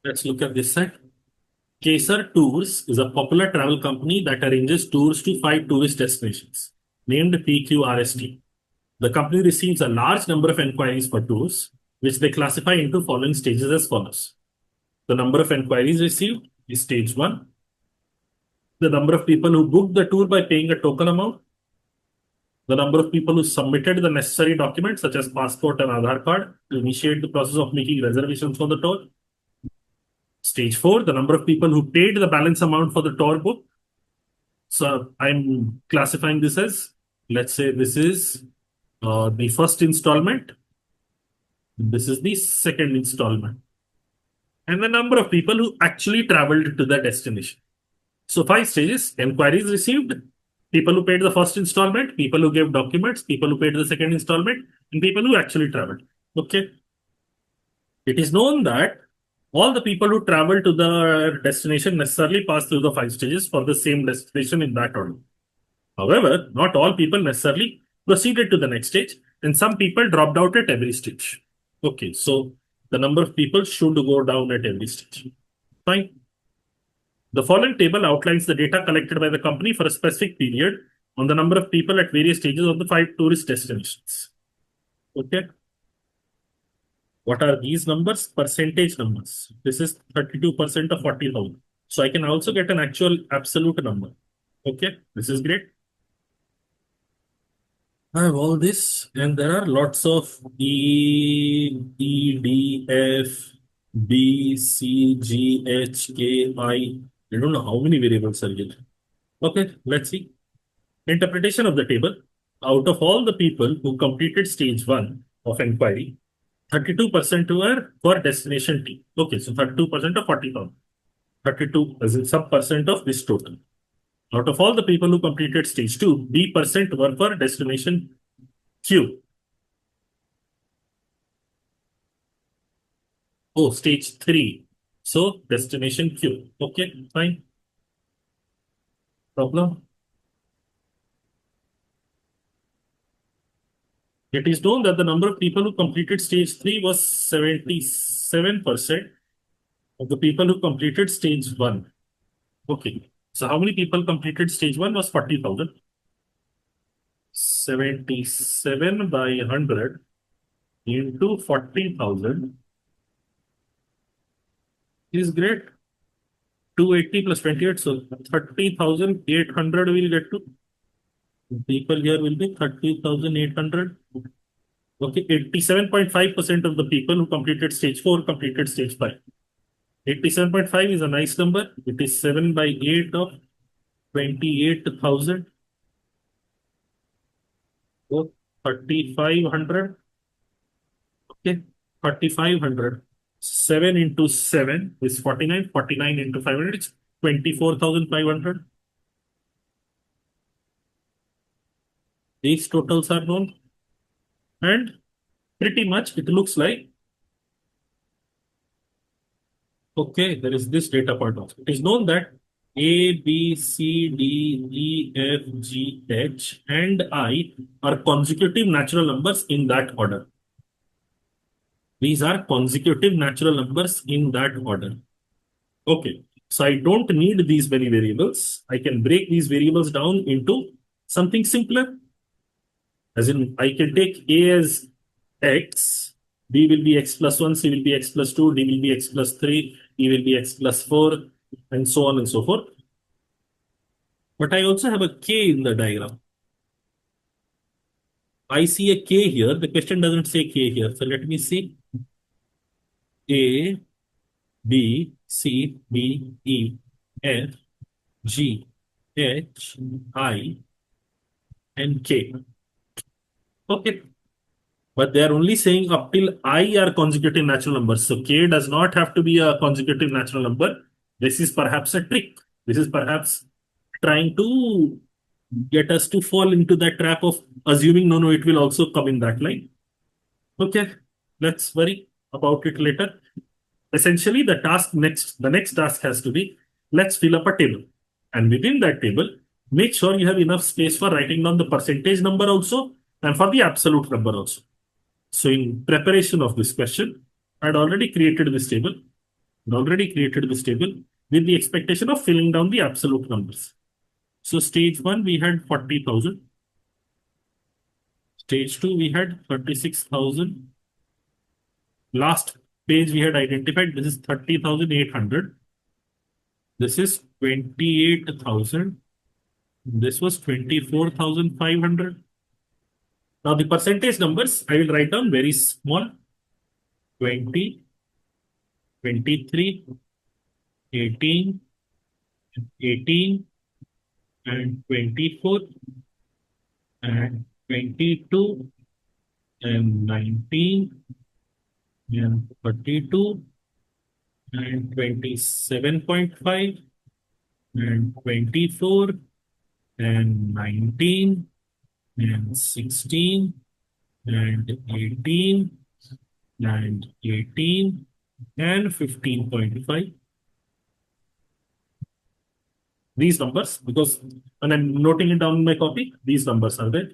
Let's look at this side. Kesar Tours is a popular travel company that arranges tours to 5 tourist destinations, named PQRST. The company receives a large number of inquiries for tours, which they classify into following stages as follows. The number of inquiries received is stage 1. The number of people who booked the tour by paying a token amount. The number of people who submitted the necessary documents such as passport and Aadhaar card to initiate the process of making reservations for the tour. Stage 4, the number of people who paid the balance amount for the tour book. So I'm classifying this as, let's say this is the first installment. This is the second installment. And the number of people who actually traveled to the destination. So 5 stages: inquiries received, people who paid the first installment, people who gave documents, people who paid the second installment, and people who actually traveled. Okay. It is known that all the people who travel to the destination necessarily pass through the 5 stages for the same destination in that order. However, not all people necessarily proceeded to the next stage, and some people dropped out at every stage. Okay, so the number of people should go down at every stage. Fine. The following table outlines the data collected by the company for a specific period on the number of people at various stages of the 5 tourist destinations. Okay. What are these numbers? Percentage numbers. This is 32% of 40,000. So I can also get an actual absolute number. Okay, this is great. I have all this, and there are lots of D, F, B, C, G, H, K, I. I don't know how many variables are here. Okay, let's see. Interpretation of the table. Out of all the people who completed stage 1 of inquiry, 32% were for destination T. Okay, so 32% of 40,000. 32 as in sub percent of this total. Out of all the people who completed stage 2, B% were for destination Q. Oh, stage 3. So destination Q. Okay, fine. Problem. It is known that the number of people who completed stage 3 was 77% of the people who completed stage 1. Okay. So how many people completed stage 1 was 40,000. 77 by 100 into 40,000 is great. 280 plus 28, so 30,800 will get to. People here will be 30,800. Okay, 87.5% of the people who completed stage 4 completed stage 5. 87.5 is a nice number. It is 7 by 8 of 28,000. So 3,500. Okay, 3,500. 7 into 7 is 49. 49 into 500 is 24,500. These totals are known. And pretty much it looks like, okay, there is this data point also. It is known that A, B, C, D, E, F, G, H, and I are consecutive natural numbers in that order. These are consecutive natural numbers in that order. Okay, so I don't need these many variables. I can break these variables down into something simpler. As in, I can take A as X, B will be X plus 1, C will be X plus 2, D will be X plus 3, E will be X plus 4, and so on and so forth. But I also have a K in the diagram. I see a K here. The question doesn't say K here. So let me see. A, B, C, D, E, F, G, H, I, and K. Okay. But they are only saying up till I are consecutive natural numbers. So K does not have to be a consecutive natural number. This is perhaps a trick. This is perhaps trying to get us to fall into that trap of assuming no, it will also come in that line. Okay, let's worry about it later. Essentially, the next task has to be, let's fill up a table. And within that table, make sure you have enough space for writing down the percentage number also and for the absolute number also. So in preparation of this question, I had already created this table. I already created this table with the expectation of filling down the absolute numbers. So stage 1, we had 40,000. Stage 2, we had 36,000. Last page we had identified, this is 30,800. This is 28,000. This was 24,500. Now the percentage numbers, I will write down very small. 20, 23, 18, 18, and 24, and 22, and 19, and 32, and 27.5, and 24, and 19, and 16, and 18, and 18, and 15.5. These numbers, because when I'm noting it down in my copy, these numbers are there.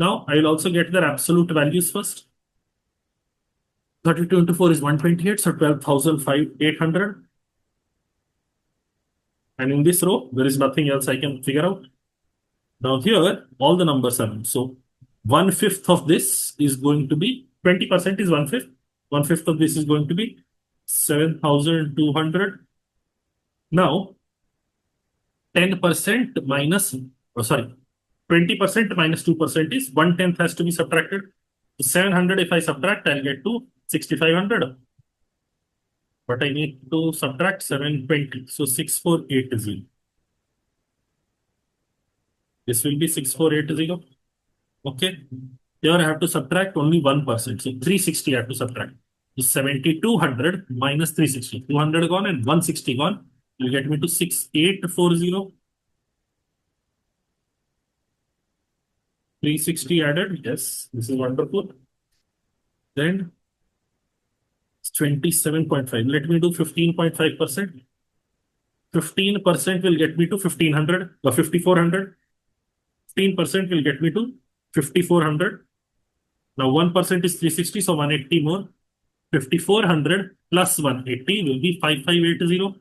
Now I will also get their absolute values first. 32 into 4 is 128, so 12,800. And in this row, there is nothing else I can figure out. Now here, all the numbers are in. So 1/5 of this is going to be, 20% is 1/5. 1/5 of this is going to be 7,200. Now, 10% minus, 20% minus 2% is 1/10 has to be subtracted. 700 if I subtract, I'll get to 6,500. But I need to subtract 720. So 6,480. This will be 6,480. Okay. Here I have to subtract only 1%. So 360 I have to subtract. So 7,200 minus 360. 200 gone and 160 gone. You get me to 6,840. 360 added. Yes, this is wonderful. Then it's 27.5. Let me do 15.5%. 15% will get me to 1,500 or 5,400. 15% will get me to 5,400. Now 1% is 360, so 180 more. 5,400 plus 180 will be 5,580.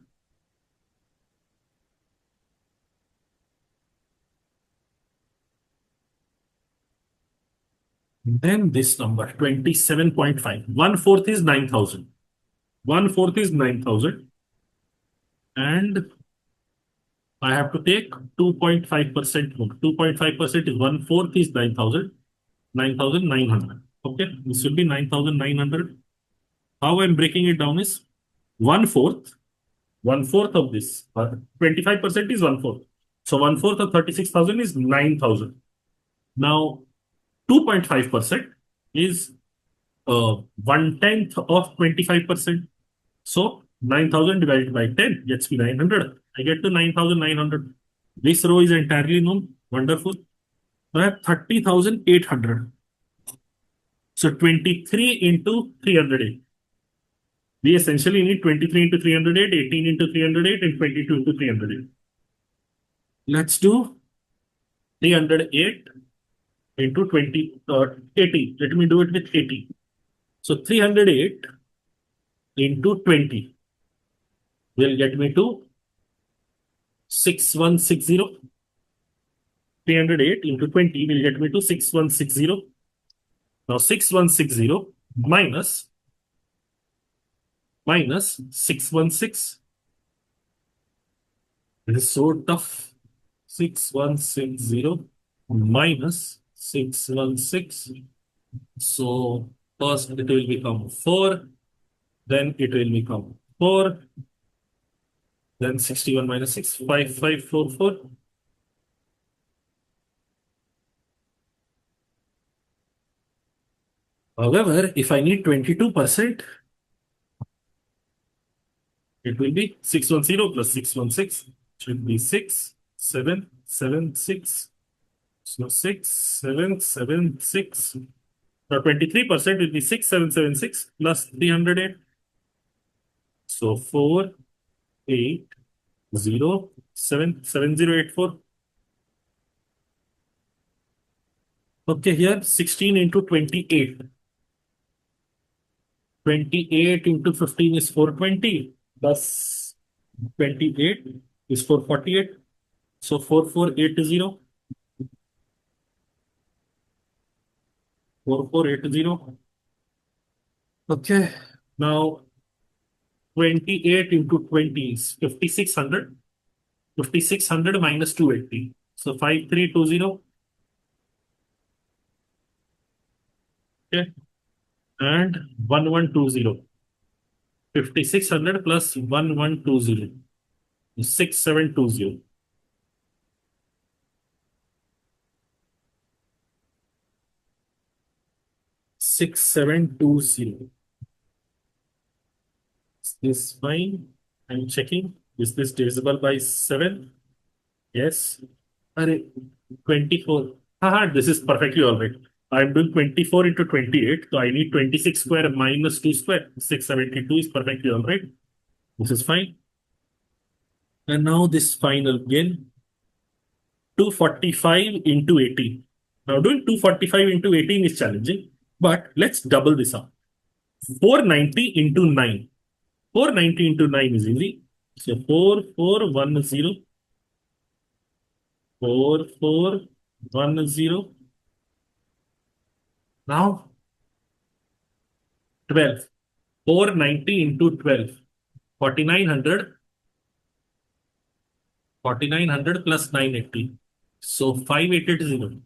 Then this number, 27.5. 1/4 is 9,000. 1/4 is 9,000. And I have to take 2.5% more. 2.5% is 1/4 is 9,000. 9,900. Okay, this will be 9,900. How I'm breaking it down is 1/4. 1/4 of this, 25% is 1/4. So 1/4 of 36,000 is 9,000. Now 2.5% is 1/10 of 25%. So 9,000 divided by 10 gets me 900. I get to 9,900. This row is entirely known. Wonderful. So I have 30,800. So 23 into 308. We essentially need 23 into 308, 18 into 308, and 22 into 308. Let's do 308 into 80. Let me do it with 80. So 308 into 20 will get me to 6,160. 308 into 20 will get me to 6,160. Now 6,160 minus 616. It is so tough. 6,160 minus 616. So first it will become 4, then it will become 4, then 61 minus 6, 5,544. However, if I need 22%, it will be 610 plus 616 should be 6,776. So 6,776. Now 23% will be 6,776 plus 308. So 4,807,7084. Okay, here 16 into 28. 28 into 15 is 420. plus 28 is 448. So 4480. 4480. Okay. Now 28 into 20 is 5600. 5600 minus 280. So 5320. Okay. And 1120. 5600 plus 1120 is 6720. 6720. Is this fine? I'm checking. Is this divisible by 7? Yes. Arre, 24. Haha, this is perfectly all right. I'm doing 24 into 28. So I need 26 square minus 2 square. 672 is perfectly all right. This is fine. And now this final again. 245 into 18. Now doing 245 into 18 is challenging. But let's double this up. 490 into 9. 490 into 9 is easy. So 4410. 4410. Now 12. 490 into 12. 4900. 4900 plus 980. So 5880.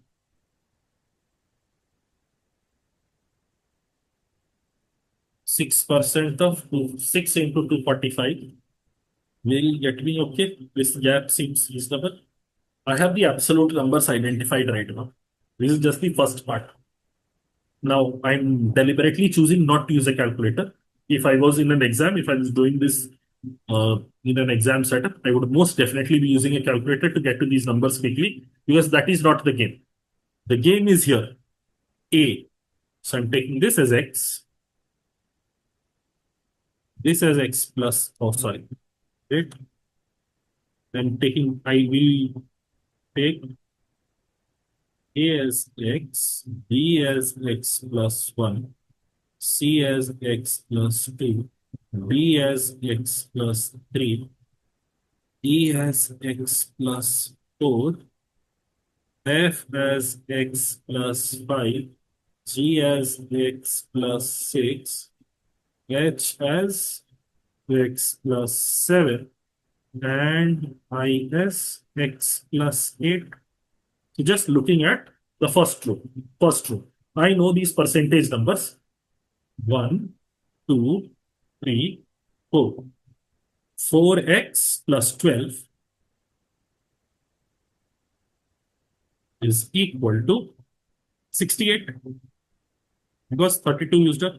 6% of 6 into 245 will get me okay. This gap seems reasonable. I have the absolute numbers identified right now. This is just the first part. Now, I'm deliberately choosing not to use a calculator. If I was in an exam, if I was doing this in an exam setup, I would most definitely be using a calculator to get to these numbers quickly because that is not the game. The game is here, A. So I'm taking this as X, this as X plus, oh, sorry, right? I will take A as X, B as X plus 1, C as X plus 2, D as X plus 3, E as X plus 4, F as X plus 5, G as X plus 6, H as X plus 7, and I as X plus 8. So just looking at the first row, I know these percentage numbers. 1, 2, 3, 4. 4x plus 12 is equal to 68 because 32 used up.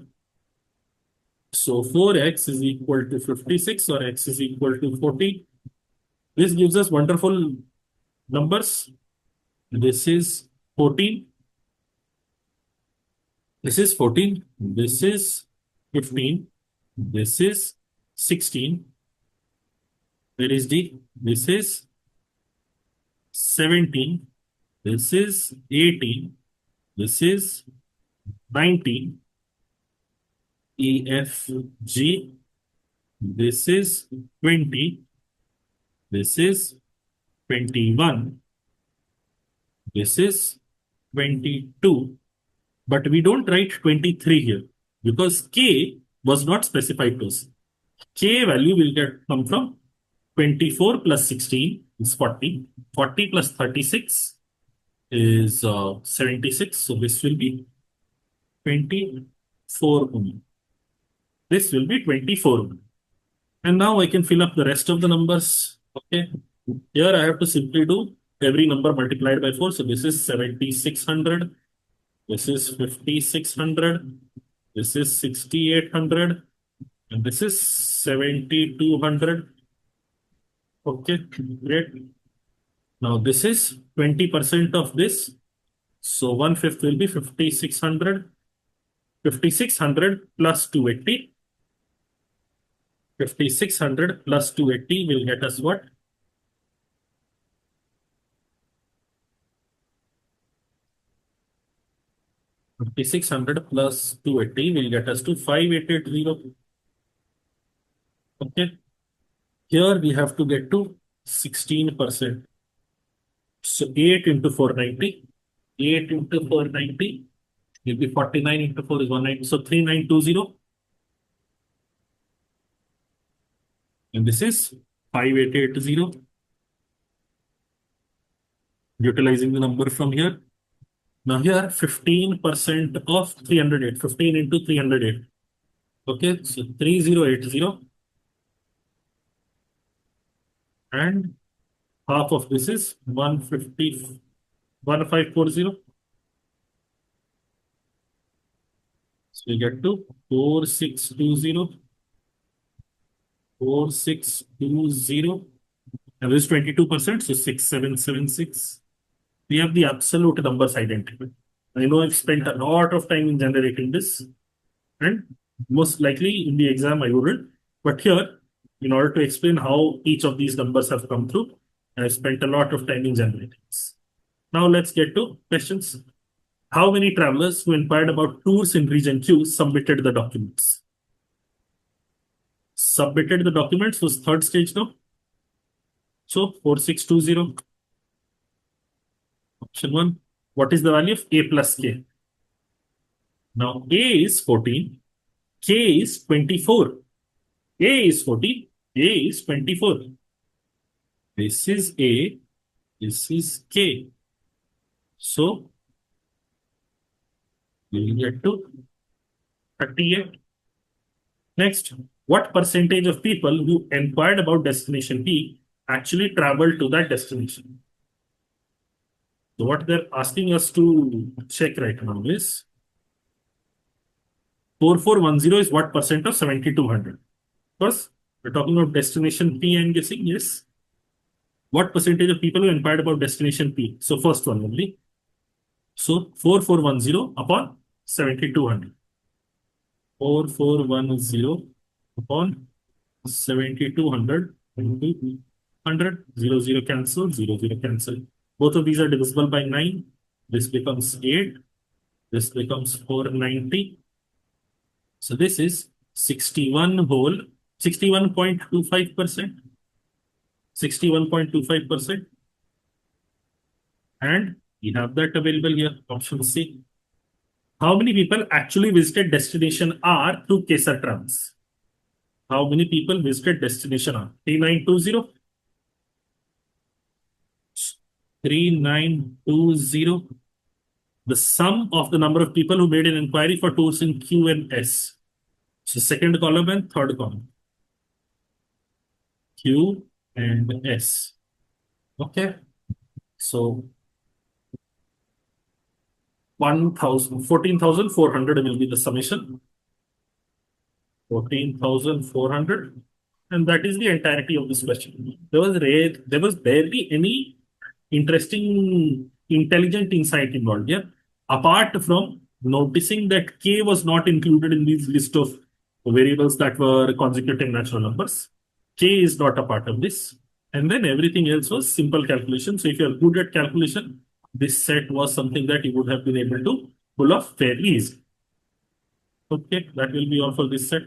So 4x is equal to 56 or x is equal to 40. This gives us wonderful numbers. This is 14. This is 14. This is 15. This is 16. Where is D? This is 17. This is 18. This is 19. E, F, G. This is 20. This is 21. This is 22. But we don't write 23 here because K was not specified to us. K value will come from 24 plus 16 is 40. 40 plus 36 is 76. So this will be 24 only. This will be 24 only. And now I can fill up the rest of the numbers. Okay. Here I have to simply do every number multiplied by 4. So this is 7600. This is 5600. This is 6800. And this is 7200. Okay, great. Now this is 20% of this. So 1/5 will be 5600. 5600 plus 280. 5600 plus 280 will get us what? 5600 plus 280 will get us to 5880. Okay. Here we have to get to 16%. So 8 into 490. 8 into 490 will be 49 into 4 is 190. So 3920. And this is 5880. Utilizing the number from here. Now here 15% of 308. 15 into 308. Okay, so 3080. And half of this is 150, 1540. So we get to 4620. 4620. And this is 22%, so 6776. We have the absolute numbers identified. I know I've spent a lot of time in generating this, and most likely in the exam I wouldn't. But here, in order to explain how each of these numbers have come through, I've spent a lot of time in generating this. Now let's get to questions. How many travelers who inquired about tours in region Q submitted the documents? Submitted the documents was third stage now. So 4620. Option 1. What is the value of A plus K? Now A is 14. K is 24. A is 14. A is 24. This is A. This is K. So we will get to 38. Next, what percentage of people who inquired about destination P actually traveled to that destination? So what they're asking us to check right now is 4410 is what percent of 7200? Because we're talking about destination P, I'm guessing, yes. What percentage of people who inquired about destination P? So first one only. So 4410 upon 7200. 4410 upon 7200 into 100. 0 cancel, 0 cancel. Both of these are divisible by 9. This becomes 8. This becomes 490. So this is 61.25%. 61.25%. And we have that available here, option C. How many people actually visited destination R through KSAT Ranks? How many people visited destination R? 3920. 3920. The sum of the number of people who made an inquiry for tours in Q and S. So second column and third column. Q and S. Okay. So 14,400 will be the summation. 14,400. And that is the entirety of this question. There was barely any interesting, intelligent insight involved here, apart from noticing that K was not included in this list of variables that were consecutive natural numbers. K is not a part of this. And then everything else was simple calculation. So if you're good at calculation, this set was something that you would have been able to pull off fairly easily. Okay, that will be all for this set.